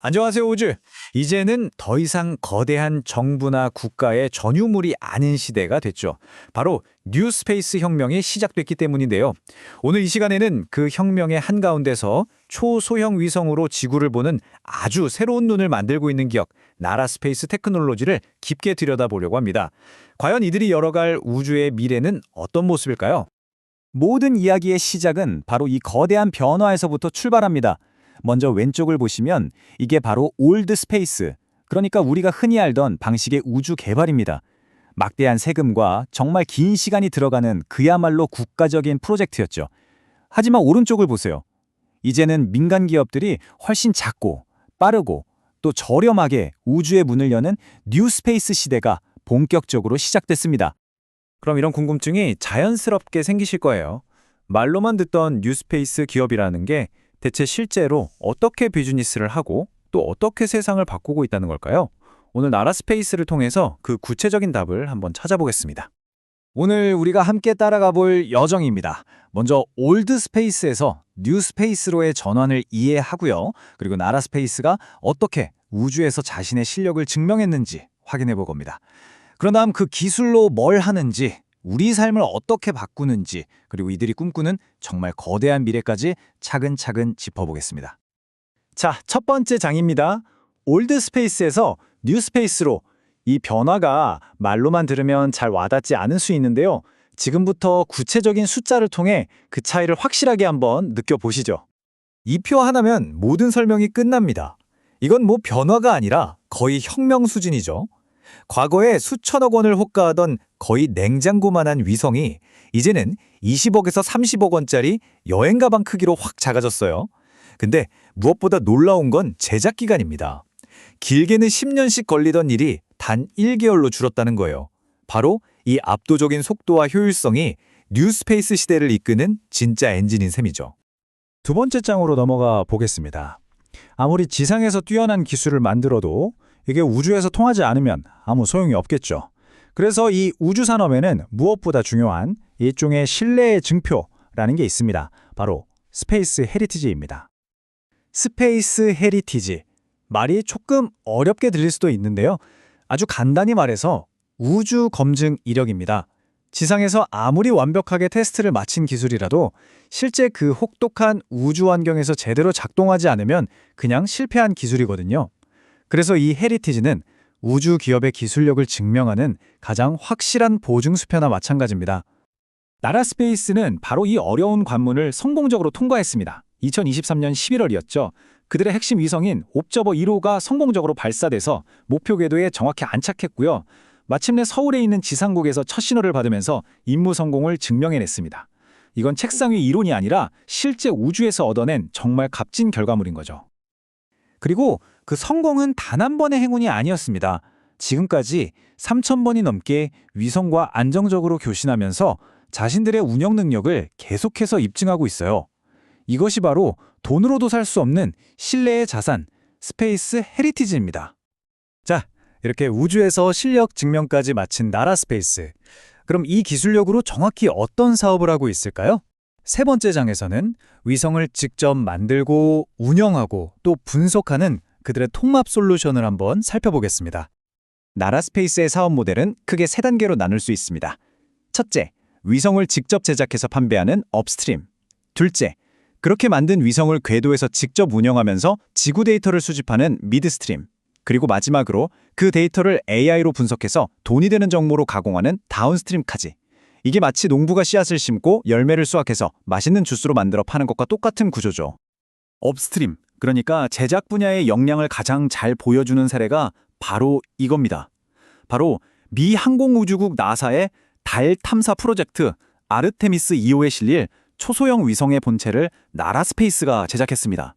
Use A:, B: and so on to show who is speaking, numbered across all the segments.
A: 안녕하세요, 우주. 이제는 더 이상 거대한 정부나 국가의 전유물이 아닌 시대가 됐죠. 바로 뉴스페이스 혁명이 시작됐기 때문인데요. 오늘 이 시간에는 그 혁명의 한가운데서 초소형 위성으로 지구를 보는 아주 새로운 눈을 만들고 있는 기업, 나라스페이스 테크놀로지를 깊게 들여다보려고 합니다. 과연 이들이 열어갈 우주의 미래는 어떤 모습일까요?
B: 모든 이야기의 시작은 바로 이 거대한 변화에서부터 출발합니다. 먼저 왼쪽을 보시면 이게 바로 올드 스페이스, 그러니까 우리가 흔히 알던 방식의 우주 개발입니다. 막대한 세금과 정말 긴 시간이 들어가는 그야말로 국가적인 프로젝트였죠. 하지만 오른쪽을 보세요. 이제는 민간 기업들이 훨씬 작고 빠르고 또 저렴하게 우주의 문을 여는 뉴 스페이스 시대가 본격적으로 시작됐습니다.
A: 그럼 이런 궁금증이 자연스럽게 생기실 거예요. 말로만 듣던 뉴스페이스 기업이라는 게 대체 실제로 어떻게 비즈니스를 하고 또 어떻게 세상을 바꾸고 있다는 걸까요? 오늘 나라스페이스를 통해서 그 구체적인 답을 한번 찾아보겠습니다.
B: 오늘 우리가 함께 따라가 볼 여정입니다. 먼저 올드 스페이스에서 뉴 스페이스로의 전환을 이해하고요. 그리고 나라 스페이스가 어떻게 우주에서 자신의 실력을 증명했는지 확인해 볼 겁니다. 그런 다음 그 기술로 뭘 하는지, 우리 삶을 어떻게 바꾸는지, 그리고 이들이 꿈꾸는 정말 거대한 미래까지 차근차근 짚어보겠습니다. 자, 첫 번째 장입니다. 올드 스페이스에서 뉴 스페이스로. 이 변화가 말로만 들으면 잘 와닿지 않을 수 있는데요. 지금부터 구체적인 숫자를 통해 그 차이를 확실하게 한번 느껴보시죠.
A: 이 표 하나면 모든 설명이 끝납니다. 이건 뭐 변화가 아니라 거의 혁명 수준이죠. 과거에 수천억 원을 호가하던 거의 냉장고만한 위성이 이제는 20억에서 30억 원짜리 여행 가방 크기로 확 작아졌어요. 근데 무엇보다 놀라운 건 제작 기간입니다. 길게는 10년씩 걸리던 일이 단 1개월로 줄었다는 거예요. 바로 이 압도적인 속도와 효율성이 뉴스페이스 시대를 이끄는 진짜 엔진인 셈이죠.
B: 두 번째 장으로 넘어가 보겠습니다. 아무리 지상에서 뛰어난 기술을 만들어도 이게 우주에서 통하지 않으면 아무 소용이 없겠죠. 그래서 이 우주 산업에는 무엇보다 중요한 일종의 신뢰의 증표라는 게 있습니다. 바로 스페이스 헤리티지입니다. 스페이스 헤리티지. 말이 조금 어렵게 들릴 수도 있는데요. 아주 간단히 말해서 우주 검증 이력입니다. 지상에서 아무리 완벽하게 테스트를 마친 기술이라도 실제 그 혹독한 우주 환경에서 제대로 작동하지 않으면 그냥 실패한 기술이거든요. 그래서 이 헤리티지는 우주 기업의 기술력을 증명하는 가장 확실한 보증수표나 마찬가지입니다. 나라스페이스는 바로 이 어려운 관문을 성공적으로 통과했습니다. 2023년 11월이었죠. 그들의 핵심 위성인 옵저버 1호가 성공적으로 발사돼서 목표 궤도에 정확히 안착했고요. 마침내 서울에 있는 지상국에서 첫 신호를 받으면서 임무 성공을 증명해냈습니다. 이건 책상 위 이론이 아니라 실제 우주에서 얻어낸 정말 값진 결과물인 거죠. 그리고 그 성공은 단 한 번의 행운이 아니었습니다. 지금까지 3,000번이 넘게 위성과 안정적으로 교신하면서 자신들의 운영 능력을 계속해서 입증하고 있어요. 이것이 바로 돈으로도 살 수 없는 신뢰의 자산, 스페이스 헤리티지입니다. 자, 이렇게 우주에서 실력 증명까지 마친 나라스페이스. 그럼 이 기술력으로 정확히 어떤 사업을 하고 있을까요? 세 번째 장에서는 위성을 직접 만들고 운영하고 또 분석하는 그들의 통합 솔루션을 한번 살펴보겠습니다. 나라스페이스의 사업 모델은 크게 세 단계로 나눌 수 있습니다. 첫째, 위성을 직접 제작해서 판매하는 업스트림. 둘째, 그렇게 만든 위성을 궤도에서 직접 운영하면서 지구 데이터를 수집하는 미드스트림. 그리고 마지막으로 그 데이터를 AI로 분석해서 돈이 되는 정보로 가공하는 다운스트림까지. 이게 마치 농부가 씨앗을 심고 열매를 수확해서 맛있는 주스로 만들어 파는 것과 똑같은 구조죠. 업스트림, 그러니까 제작 분야의 역량을 가장 잘 보여주는 사례가 바로 이겁니다. 바로 미 항공우주국 나사의 달 탐사 프로젝트 아르테미스 2호에 실릴 초소형 위성의 본체를 나라스페이스가 제작했습니다.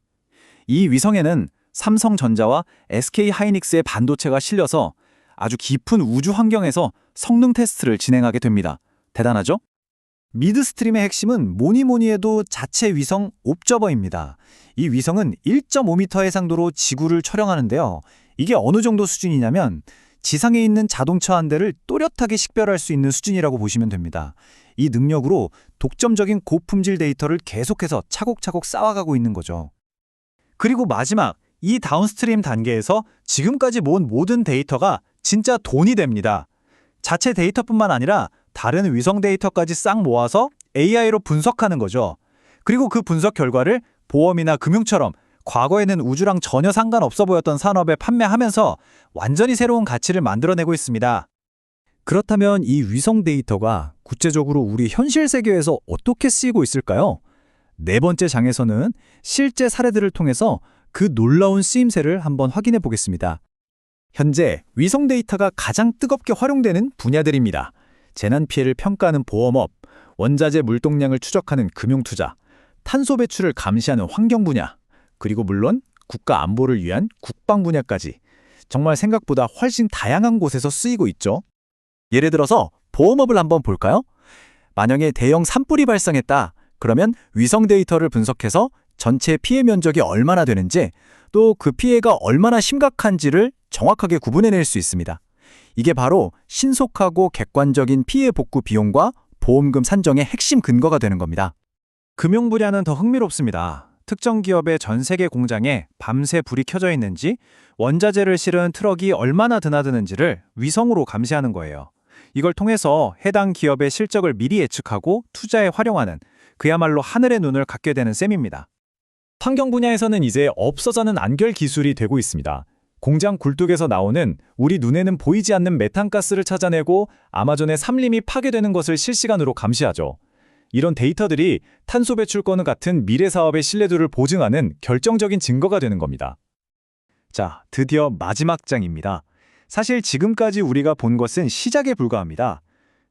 B: 이 위성에는 삼성전자와 SK하이닉스의 반도체가 실려서 아주 깊은 우주 환경에서 성능 테스트를 진행하게 됩니다. 대단하죠? 미드스트림의 핵심은 뭐니 해도 자체 위성 옵저버입니다. 이 위성은 1.5m 해상도로 지구를 촬영하는데요. 이게 어느 정도 수준이냐면 지상에 있는 자동차 한 대를 또렷하게 식별할 수 있는 수준이라고 보시면 됩니다. 이 능력으로 독점적인 고품질 데이터를 계속해서 차곡차곡 쌓아가고 있는 거죠. 그리고 마지막, 이 다운스트림 단계에서 지금까지 모은 모든 데이터가 진짜 돈이 됩니다. 자체 데이터뿐만 아니라 다른 위성 데이터까지 싹 모아서 AI로 분석하는 거죠. 그리고 그 분석 결과를 보험이나 금융처럼 과거에는 우주랑 전혀 상관없어 보였던 산업에 판매하면서 완전히 새로운 가치를 만들어내고 있습니다.
A: 그렇다면 이 위성 데이터가 구체적으로 우리 현실 세계에서 어떻게 쓰이고 있을까요? 네 번째 장에서는 실제 사례들을 통해서 그 놀라운 쓰임새를 한번 확인해 보겠습니다. 현재 위성 데이터가 가장 뜨겁게 활용되는 분야들입니다. 재난 피해를 평가하는 보험업, 원자재 물동량을 추적하는 금융투자, 탄소 배출을 감시하는 환경 분야, 그리고 물론 국가 안보를 위한 국방 분야까지 정말 생각보다 훨씬 다양한 곳에서 쓰이고 있죠. 예를 들어서 보험업을 한번 볼까요? 만약에 대형 산불이 발생했다. 그러면 위성 데이터를 분석해서 전체 피해 면적이 얼마나 되는지, 또 그 피해가 얼마나 심각한지를 정확하게 구분해낼 수 있습니다. 이게 바로 신속하고 객관적인 피해 복구 비용과 보험금 산정의 핵심 근거가 되는 겁니다.
B: 금융 분야는 더 흥미롭습니다. 특정 기업의 전 세계 공장에 밤새 불이 켜져 있는지, 원자재를 실은 트럭이 얼마나 드나드는지를 위성으로 감시하는 거예요. 이걸 통해서 해당 기업의 실적을 미리 예측하고 투자에 활용하는 그야말로 하늘의 눈을 갖게 되는 셈입니다.
A: 환경 분야에서는 이제 없어서는 안결 기술이 되고 있습니다. 공장 굴뚝에서 나오는 우리 눈에는 보이지 않는 메탄가스를 찾아내고 아마존의 산림이 파괴되는 것을 실시간으로 감시하죠. 이런 데이터들이 탄소 배출권 같은 미래 사업의 신뢰도를 보증하는 결정적인 증거가 되는 겁니다.
B: 자, 드디어 마지막 장입니다. 사실 지금까지 우리가 본 것은 시작에 불과합니다.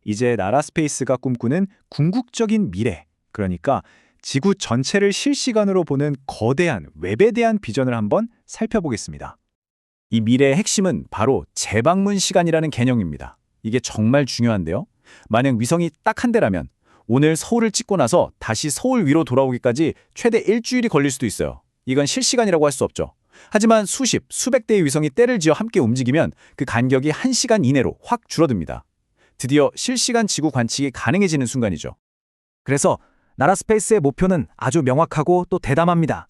B: 이제 나라스페이스가 꿈꾸는 궁극적인 미래, 그러니까 지구 전체를 실시간으로 보는 거대한 웹에 대한 비전을 한번 살펴보겠습니다.
A: 이 미래의 핵심은 바로 재방문 시간이라는 개념입니다. 이게 정말 중요한데요. 만약 위성이 딱 한 대라면 오늘 서울을 찍고 나서 다시 서울 위로 돌아오기까지 최대 일주일이 걸릴 수도 있어요. 이건 실시간이라고 할 수 없죠. 하지만 수십, 수백 대의 위성이 때를 지어 함께 움직이면 그 간격이 1시간 이내로 확 줄어듭니다. 드디어 실시간 지구 관측이 가능해지는 순간이죠. 그래서 나라스페이스의 목표는 아주 명확하고 또 대담합니다.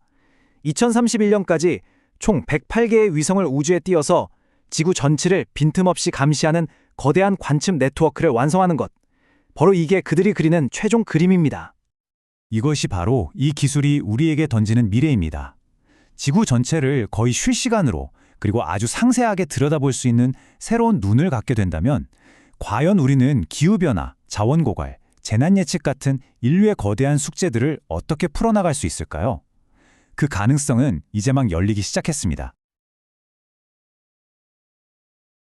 A: 2031년까지 총 108개의 위성을 우주에 띄워서 지구 전체를 빈틈없이 감시하는 거대한 관측 네트워크를 완성하는 것. 바로 이게 그들이 그리는 최종 그림입니다.
B: 이것이 바로 이 기술이 우리에게 던지는 미래입니다. 지구 전체를 거의 실시간으로 그리고 아주 상세하게 들여다볼 수 있는 새로운 눈을 갖게 된다면 과연 우리는 기후변화, 자원고갈, 재난예측 같은 인류의 거대한 숙제들을 어떻게 풀어나갈 수 있을까요? 그 가능성은 이제 막 열리기 시작했습니다.